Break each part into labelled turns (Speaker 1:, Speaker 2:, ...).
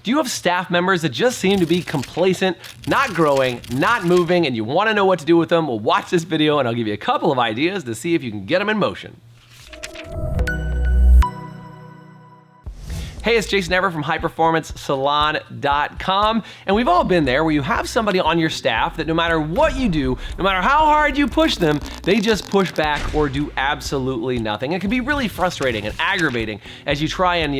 Speaker 1: Do you have staff members that just seem to be complacent, not growing, not moving, and you want to know what to do with them? Well, watch this video and I'll give you a couple of ideas to see if you can get them in motion. Hey, it's Jason Ever from highperformancesalon.com, and we've all been there where you have somebody on your staff that no matter what you do, no matter how hard you push them, they just push back or do absolutely nothing. It can be really frustrating and aggravating as you try and,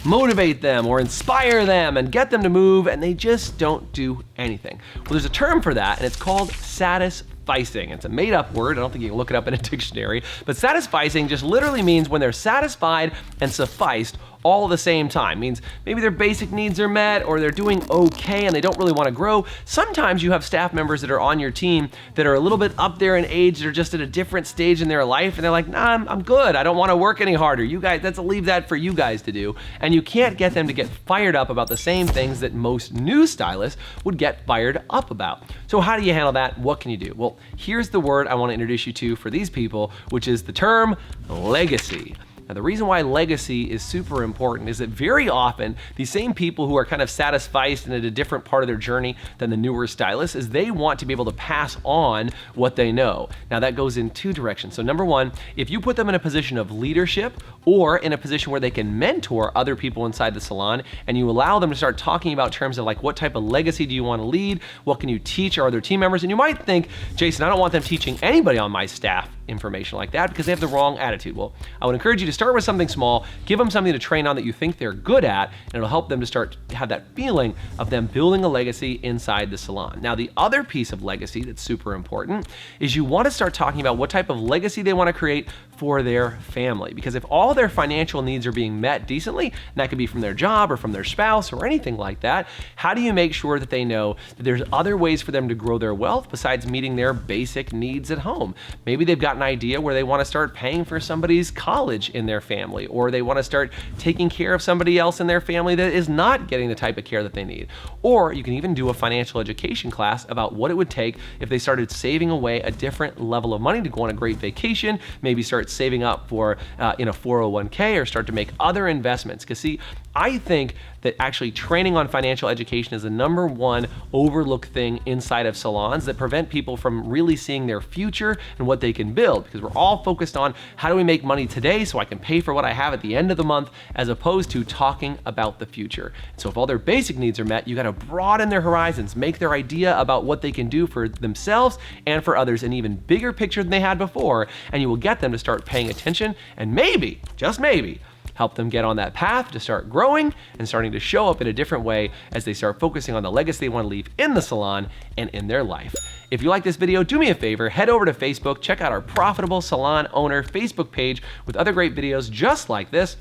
Speaker 1: motivate them or inspire them and get them to move, and they just don't do anything. Well, there's a term for that, and it's called satisficing. It's a made-up word. I don't think you can look it up in a dictionary, but satisficing just literally means when they're satisfied and sufficed all at the same time. Means maybe their basic needs are met or they're doing okay and they don't really want to grow. Sometimes you have staff members that are on your team that are a little bit up there in age, they're just at a different stage in their life, and they're like, nah, I'm good. I don't want to work any harder. You guys, leave that for you guys to do. And you can't get them to get fired up about the same things that most new stylists would get fired up about. So how do you handle that? What can you do? Well, here's the word I want to introduce you to for these people, which is the term legacy. Now, the reason why legacy is super important is that very often these same people who are kind of satisfied and at a different part of their journey than the newer stylists is they want to be able to pass on what they know. Now that goes in two directions. So number one, if you put them in a position of leadership or in a position where they can mentor other people inside the salon and you allow them to start talking about terms of like what type of legacy do you want to lead, what can you teach our other team members, and you might think, Jason, I don't want them teaching anybody on my staff information like that because they have the wrong attitude. Well, I would encourage you to start with something small, give them something to train on that you think they're good at, and it'll help them to start to have that feeling of them building a legacy inside the salon. Now, the other piece of legacy that's super important is you want to start talking about what type of legacy they want to create for their family. Because if all their financial needs are being met decently, and that could be from their job or from their spouse or anything like that, how do you make sure that they know that there's other ways for them to grow their wealth besides meeting their basic needs at home? Maybe they've got an idea where they want to start paying for somebody's college in their family, or they want to start taking care of somebody else in their family that is not getting the type of care that they need. Or you can even do a financial education class about what it would take if they started saving away a different level of money to go on a great vacation, maybe start saving up for in a 401k or start to make other investments. Because see, I think that actually training on financial education is the number one overlooked thing inside of salons that prevent people from really seeing their future and what they can build, because we're all focused on how do we make money today so I can pay for what I have at the end of the month, as opposed to talking about the future. So if all their basic needs are met, you got to broaden their horizons, make their idea about what they can do for themselves and for others an even bigger picture than they had before, and you will get them to start paying attention and maybe, just maybe, help them get on that path to start growing and starting to show up in a different way as they start focusing on the legacy they want to leave in the salon and in their life. If you like this video, do me a favor, head over to Facebook, check out our Profitable Salon Owner Facebook page with other great videos just like this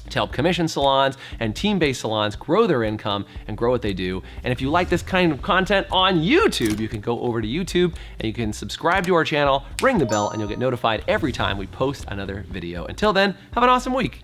Speaker 1: to help commission salons and team-based salons grow their income and grow what they do. And if you like this kind of content on YouTube, you can go over to YouTube and you can subscribe to our channel, ring the bell, and you'll get notified every time we post another video. Until then, have an awesome week.